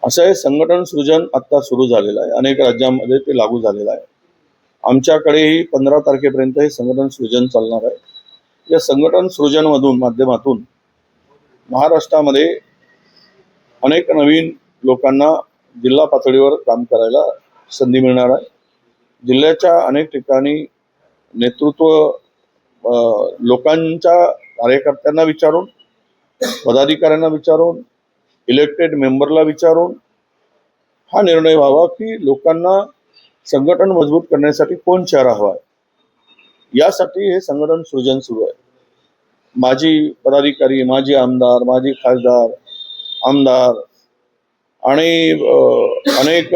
असं हे संघटन सृजन आता सुरू झालेलं आहे. अनेक राज्यांमध्ये ते लागू झालेलं आहे. आमच्याकडेही 15 तारखेपर्यंत हे संघटन सृजन चालणार आहे. या संघटन सृजन माध्यमातून महाराष्ट्रामध्ये अनेक नवीन लोकांना जिल्हा पातळीवर काम करायला संधी मिळणार आहे. जिल्ह्याच्या अनेक ठिकाणी नेतृत्व लोकांच्या कार्यकर्त्यांना विचारून, पदाधिकाऱ्यांना विचारून, इलेक्टेड मेंबरला विचारून हा निर्णय व्हावा की लोकांना संघटन मजबूत करण्यासाठी कोण चेहरा हवा आहे. यासाठी हे संघटन सृजन सुरू आहे. माजी पदाधिकारी, माजी आमदार, माजी खासदार, आमदार आणि अनेक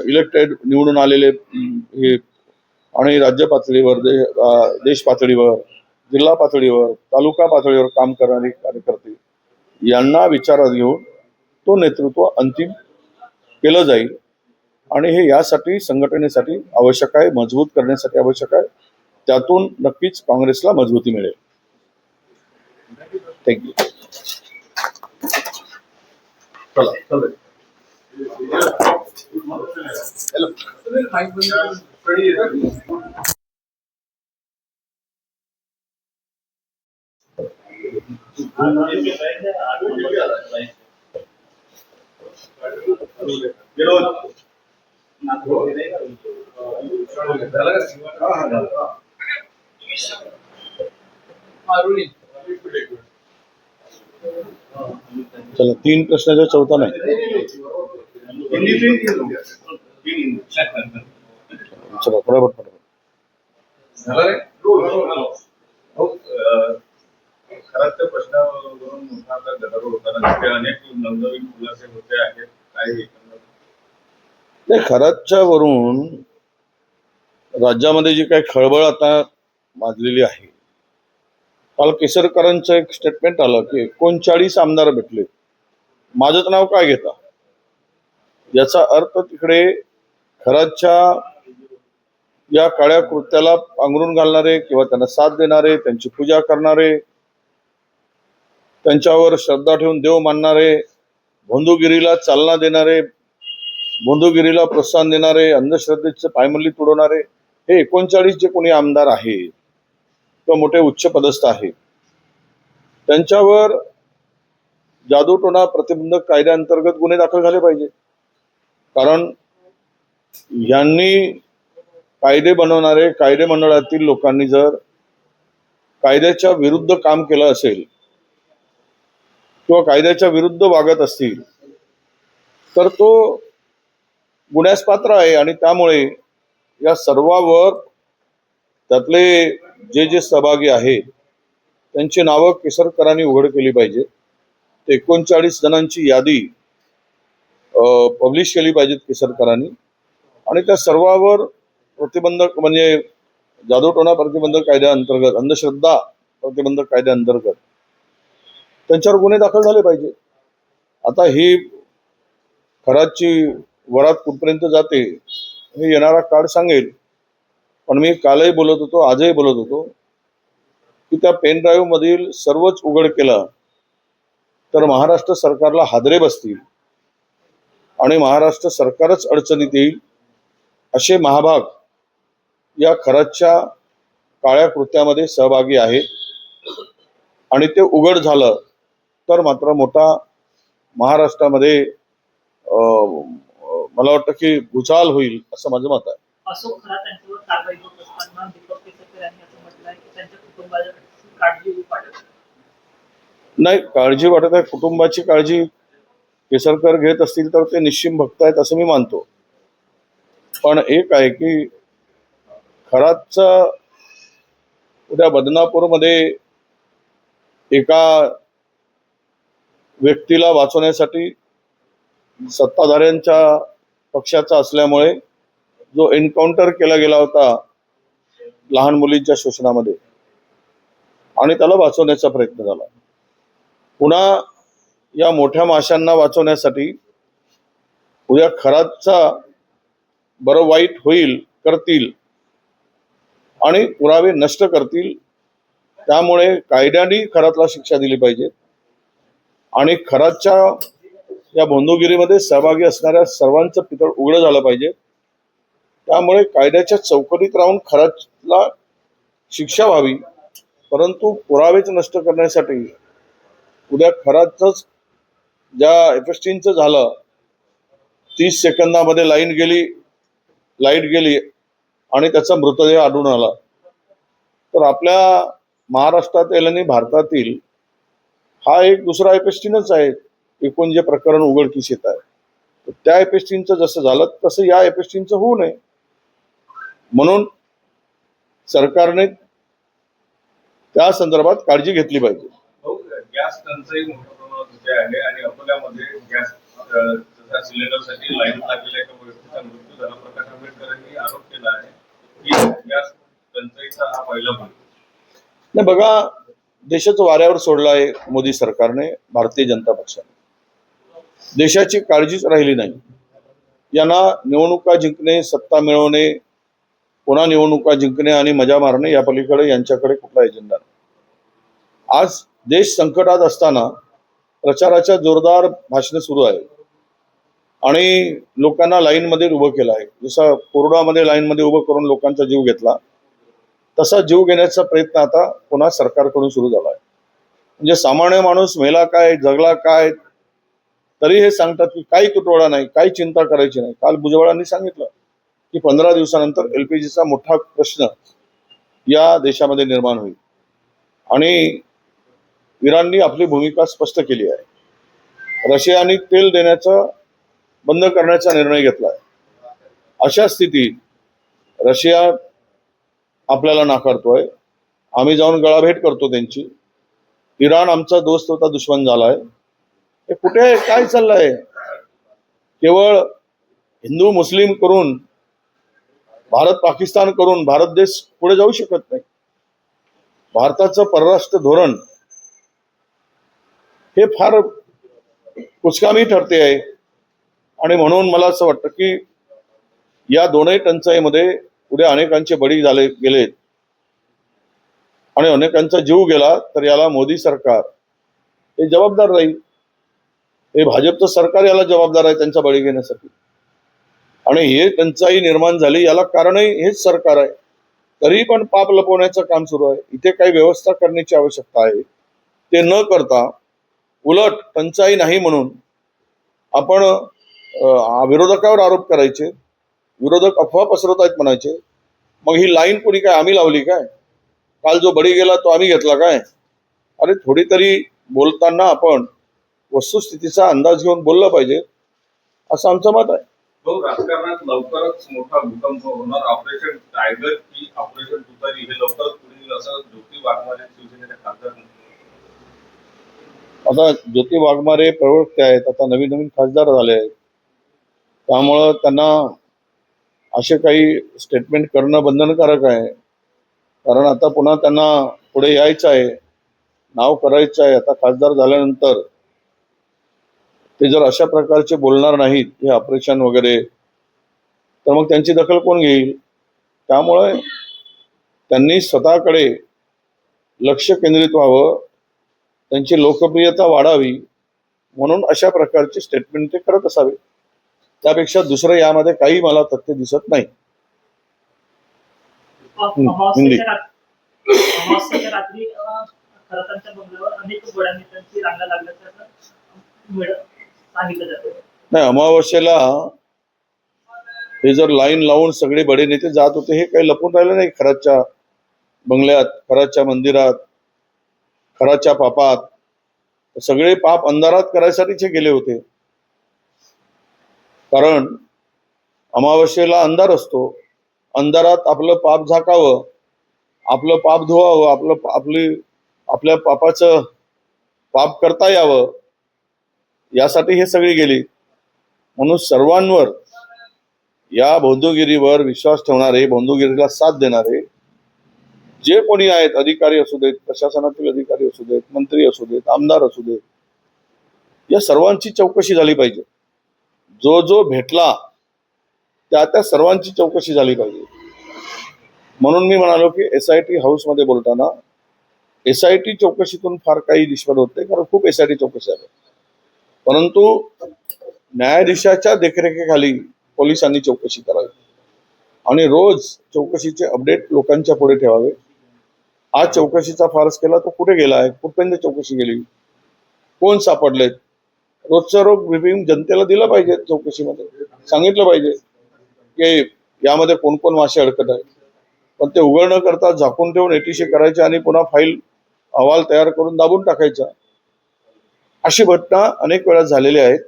इलेक्टेड निवडून आलेले हे आणि राज्य पातळीवर, देश पातळीवर, जिल्हा पातळीवर, तालुका पातळीवर काम करणारे कार्यकर्ते यांना विचारात घेऊन तो नेतृत्व अंतिम केलं जाईल. आणि हे यासाठी संघटनेसाठी आवश्यक आहे, मजबूत करण्यासाठी आवश्यक आहे. त्यातून नक्कीच काँग्रेसला मजबूती मिळेल. थँक्यू. चला, 3 प्रश्नाचा चौथा नाही. चला बरोबर. खराच्या प्रश्नावरून मोठा गदारोळ होताना अनेक नवनवीन खुलासे होते आहेत. नाही, खराच्या वरून राज्यामध्ये जी काही खळबळ आता माजलेली आहे. काल केसरकरांचं एक स्टेटमेंट आलं की 39 आमदार भेटले, माझंच नाव काय घेता. याचा अर्थ तिकडे खराच्या या काळ्या कृत्याला पांघरून घालणारे किंवा त्यांना साथ देणारे, त्यांची पूजा करणारे, त्यांच्यावर श्रद्धा ठेवून देव मानणारे, भोंदूगिरीला चालना देणारे, भोंदूगिरीला प्रोत्साहन देणारे, अंधश्रद्धेचे पायमल्ली तुडवणारे हे 39 जे कोणी आमदार आहेत किंवा मोठे उच्च पदस्थ आहेत, त्यांच्यावर जादूटोणा प्रतिबंधक कायद्याअंतर्गत गुन्हे दाखल झाले पाहिजे. कारण यांनी कायदे बनवणारे कायदे मंडळातील लोकांनी जर कायद्याच्या विरुद्ध काम केलं असेल किंवा कायद्याच्या विरुद्ध वागत असतील तर तो गुन्ह्यास पात्र आहे. आणि त्यामुळे या सर्वावर त्यातले जे सहभागी आहेत त्यांची नावं केसरकरांनी उघड केली पाहिजे. 39 जणांची यादी पब्लिश केली पाहिजेत केसरकरांनी. आणि त्या सर्वावर प्रतिबंधक म्हणजे जादूटोणा प्रतिबंधक कायद्याअंतर्गत, अंधश्रद्धा प्रतिबंधक कायद्याअंतर्गत त्यांच्यावर गुन्हे दाखल झाले पाहिजे. आता ही खराची वरात कुठपर्यंत जाते हे येणारा काळ सांगेल. पण मी कालही बोलत होतो, आजही बोलत होतो की त्या पेन ड्राईव्ह मधील सर्वच उघड केलं तर महाराष्ट्र सरकारला हादरे बसतील आणि महाराष्ट्र सरकारच अडचणीत येईल. असे महाभाग या खराच्या काळ्या कृत्यामध्ये सहभागी आहेत. आणि ते उघड झालं तर मात्र मोठा महाराष्ट्रामध्ये मला वाटतं की भूचाल होईल असं माझं मत आहे. अशोक खरात यांच्यावर कारवाई होत असताना दीपक केसरकर यांनी असं म्हटलं आहे की त्यांच्या कुटुंबाला काळजी वाटत नाही. काळजी वाटत आहे, कुटुंबाची काळजी केसरकर घेत असतील तर ते निश्चिम भक्त आहेत असं मी मानतो. पण एक आहे की खरातचा उद्या बदनापूरमध्ये एका व्यक्तीला वाचवण्यासाठी सत्ताधाऱ्यांच्या पक्षाचा असल्यामुळे जो एन्काउंटर केला गेला होता लहान मुलींच्या शोषणामध्ये आणि त्याला वाचवण्याचा प्रयत्न झाला. पुन्हा या मोठ्या माशांना वाचवण्यासाठी उद्या खरातचा बरं वाईट होईल, करतील आणि पुरावे नष्ट करतील. त्यामुळे कायद्याने खरातला शिक्षा दिली पाहिजे. आणि खरातच्या या भोंदूगिरीमध्ये सहभागी असणाऱ्या सर्वांचं पितळ उघडं झालं पाहिजे. त्यामुळे कायद्याच्या चौकटीत राहून खराचला शिक्षा व्हावी, परंतु पुरावेच नष्ट करण्यासाठी उद्या खराचंच ज्या एफएसटीचं झालं, 30 सेकंदामध्ये लाईट गेली आणि त्याचा मृतदेह आढळून आला, तर आपल्या महाराष्ट्रातील आणि भारतातील हा एक दुसरा एफएसटीनच आहे. एकूण जे प्रकरण उघडकीस येत आहे, तर त्या एफएसटीचं जसं झालं तसं या एफएसटीचं होऊ नये, म्हणून सरकारने त्या संदर्भात काळजी घेतली पाहिजे. गॅस टंचाई मोठ्या प्रमाणात होते आहे आणि अकोल्यामध्ये गॅस सिलेंडरसाठी लाईन लागलेल्या एका व्यक्तीचा मृत्यू झाला. प्रकाश आंबेडकर यांनी आरोप केला आहे की गॅस टंचाईचा हा पहिला भाग. नाही बघा, देशाचं वाऱ्यावर सोडलं आहे मोदी सरकारने, भारतीय जनता पक्षाने. देशाची काळजीच राहिली नाही. यांना निवडणुका जिंकणे, सत्ता मिळवणे, पुन्हा निवडणुका जिंकणे आणि मजा मारणे या पलीकडे यांच्याकडे कुठला एजेंडा नाही. आज देश संकटात असताना प्रचाराच्या जोरदार भाषणे सुरू आहे आणि लोकांना लाईनमध्ये उभं केलं आहे. जसं कोरोनामध्ये लाईनमध्ये उभं करून लोकांचा जीव घेतला, तसा जीव घेण्याचा प्रयत्न आता पुन्हा सरकारकडून सुरू झाला आहे. म्हणजे सामान्य माणूस मेला काय, जगला काय, तरी हे सांगतात की काही तुटवडा नाही, काही चिंता करायची नाही. काल भुजबळांनी सांगितलं की 15 दिवसानंतर LPGचा मोठा प्रश्न या देशामध्ये निर्माण होईल आणि इराणनी आपली भूमिका स्पष्ट केली आहे. रशियाने तेल देण्याचा बंद करण्याचा निर्णय घेतला आहे. अशा स्थितीत रशिया आपल्याला नाकारतोय, आम्ही जाऊन गळाभेट करतो त्यांची. इराण आमचा दोस्त होता, दुश्मन झालाय. हे कुठे काय चाललंय? केवळ हिंदू मुस्लिम करून, भारत पाकिस्तान करून भारत देश पुढे जाऊ शकत नाही. भारताचं परराष्ट्र धोरण हे फार कुचकामी ठरते आहे आणि म्हणून मला असं वाटतं की या दोनही टंचाईमध्ये उद्या अनेकांचे बळी गेलेत आणि अनेकांचा जीव गेला, तर याला मोदी सरकार हे जबाबदार राहील. हे भाजपचं सरकार याला जबाबदार आहे त्यांचा बळी घेण्यासाठी. आणि हे टंचाई निर्माण झाली याला कारणही हेच सरकार आहे. तरी पण पाप लपवण्याचं काम सुरू आहे. इथे काही व्यवस्था करण्याची आवश्यकता आहे. ते न करता उलट टंचाई नाही म्हणून आपण विरोधकावर आरोप करायचे, विरोधक अफवा पसरवत आहेत म्हणायचे. मग ही लाईन कोणी काय आम्ही लावली काय? काल जो बळी गेला तो आम्ही घेतला काय? अरे थोडी तरी बोलताना आपण वस्तुस्थितीचा अंदाज घेऊन बोललं पाहिजे, असं आमचं मत आहे. राजकारणात लवकरच मोठा भूकंप होणार. ऑपरेशन टायगर की ऑपरेशन तुतारी हे लवकरच पुढे येईल असं ज्योती वाघमारे शिवसेनेच्या खासदार. आता ज्योती वाघमारे प्रवक्ते आहेत, आता नवीन खासदार झाले आहेत, त्यामुळं त्यांना असे काही स्टेटमेंट करणं बंधनकारक आहे. कारण आता पुन्हा त्यांना पुढे यायचं आहे, नाव करायचं आहे. आता खासदार झाल्यानंतर ते जर अशा प्रकारचे बोलणार नाहीत, हे ऑपरेशन वगैरे, तर मग त्यांची दखल कोण घेईल? त्यामुळे त्यांनी स्वतःकडे लक्ष केंद्रित व्हावं, त्यांची लोकप्रियता वाढावी, म्हणून अशा प्रकारचे स्टेटमेंट ते करत असावे. त्यापेक्षा दुसरं यामध्ये काही मला तथ्य दिसत नाही. अमावस्येच्या रात्री खरतांच्या बंगल्यावर अनेक गोड्या नेत्यांची रांगा लागल्याचं सांगितलं जातं. नाही, अमावस्येला हे जर लाईन लावून सगळे बडे नेते जात होते, हे काही लपून राहिलं नाही. खराच्या बंगल्यात, खराच्या मंदिरात, खराच्या पापात, सगळे पाप अंधारात करायसाठीच हे गेले होते. कारण अमावस्येला अंधार असतो, अंधारात आपलं पाप झाकावं, आपलं पाप धुवावं, आपल्या पापाचं पाप करता यावं, यासाठी हे सगळे गेले. म्हणून सर्वांवर, या बौद्धगिरीवर विश्वास ठेवणारे, बौद्धगिरीला साथ देणारे जे कोणी आहेत, अधिकारी असू देत, प्रशासनातील अधिकारी असू देत, मंत्री असू देत, आमदार असू देत, या सर्वांची चौकशी झाली पाहिजे. जो भेटला त्या सर्वांची चौकशी झाली पाहिजे. म्हणून मी म्हणालो की SIT हाऊसमध्ये बोलताना SIT चौकशीतून फार काही निष्पन्न होत नाही, कारण खूप SIT चौकशी आहे. परंतु न्यायाधीशाच्या देखरेखीखाली पोलिसांनी चौकशी करावी आणि रोज चौकशीचे अपडेट लोकांच्या पुढे ठेवावे. आज चौकशीचा फारस केला, तो कुठे गेला आहे, कुठपर्यंत चौकशी गेली, कोण सापडलेत, रोजचं रोज ब्रिफिंग जनतेला दिलं पाहिजे. चौकशीमध्ये सांगितलं पाहिजे की यामध्ये कोण कोण मासे अडकत आहेत. पण ते उघड न करता झाकून ठेवून एटीसी करायचे आणि पुन्हा फाईल अहवाल तयार करून दाबून टाकायचा. अशी घटना अनेक वेळा झालेल्या आहेत.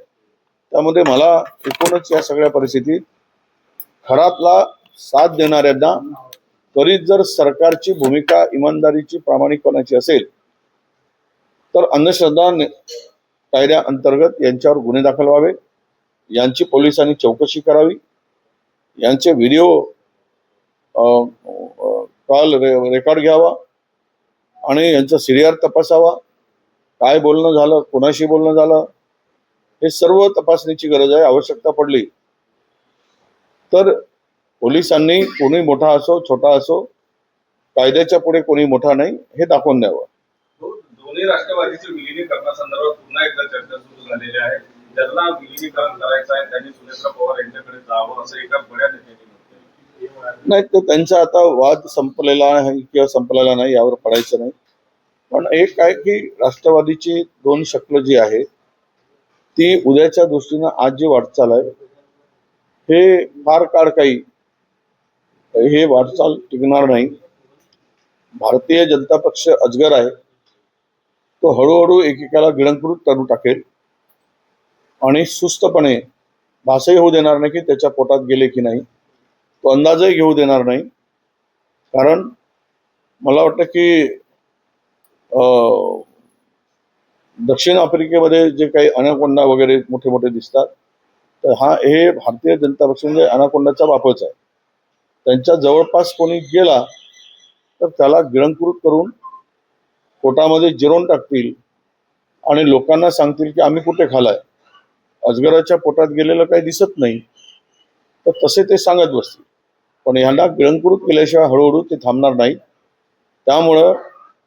त्यामध्ये मला एकूणच या सगळ्या परिस्थितीत खरातला साथ देणाऱ्यांना, त्वरित जर सरकारची भूमिका इमानदारीची प्रामाणिकपणाची असेल तर अंधश्रद्धा कायद्याअंतर्गत यांच्यावर गुन्हे दाखल व्हावे, यांची पोलिसांनी चौकशी करावी, यांचे व्हिडिओ कॉल रेकॉर्ड घ्यावा आणि यांचा सीडीआर तपासावा. काय बोलणं झालं, कोणाशी बोलणं झालं, हे सर्व तपासणीची गरज आहे. आवश्यकता पडली तर पोलिसांनी कोणी मोठा असो छोटा असो, कायद्याच्या पुढे कोणी मोठा नाही हे दाखवून द्यावं. दोन्ही राष्ट्रवादीचे विलिनीकरणासंदर्भात पुन्हा एकदा चर्चा सुरू झालेली आहे. ज्यांना विलिनीकरण करायचं आहे त्यांनी सुनेत्रा पवार यांच्याकडे जावं असं एका बड्या नेत्यांनी म्हटलं. नाही, तर त्यांचा आता वाद संपलेला आहे किंवा संपलेला नाही यावर पडायचं नाही. पण एक आहे की राष्ट्रवादीची दोन शक्ल जी आहे ती उद्याच्या दृष्टीनं आज जी वाटचाल आहे हे फार काळ काही हे वाटचाल टिकणार नाही. भारतीय जनता पक्ष अजगर आहे, तो हळूहळू एकेकाला गिळंकृत करून टाकेल आणि सुस्तपणे भासही होऊ देणार नाही की त्याच्या पोटात गेले की नाही, तो अंदाजही घेऊ देणार नाही. कारण मला वाटतं की दक्षिण आफ्रिकेमध्ये जे काही अनाकोंडा वगैरे मोठे मोठे दिसतात, तर हे भारतीय जनता पक्ष म्हणजे अनाकोंडाचा बापच आहे. त्यांच्या जवळपास कोणी गेला तर त्याला गिळंकृत करून पोटामध्ये जिरवून टाकतील आणि लोकांना सांगतील की आम्ही कुठे खालाय, अजगराच्या पोटात गेलेलं काही दिसत नाही, तर तसे ते सांगत बसतील. पण ह्यांना गिळंकृत केल्याशिवाय हळूहळू ते थांबणार नाही. त्यामुळं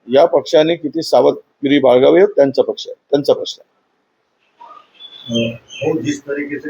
या पक्षाने किती सावधगिरी बाळगावी त्यांचा प्रश्न आहे. जिस तरीके से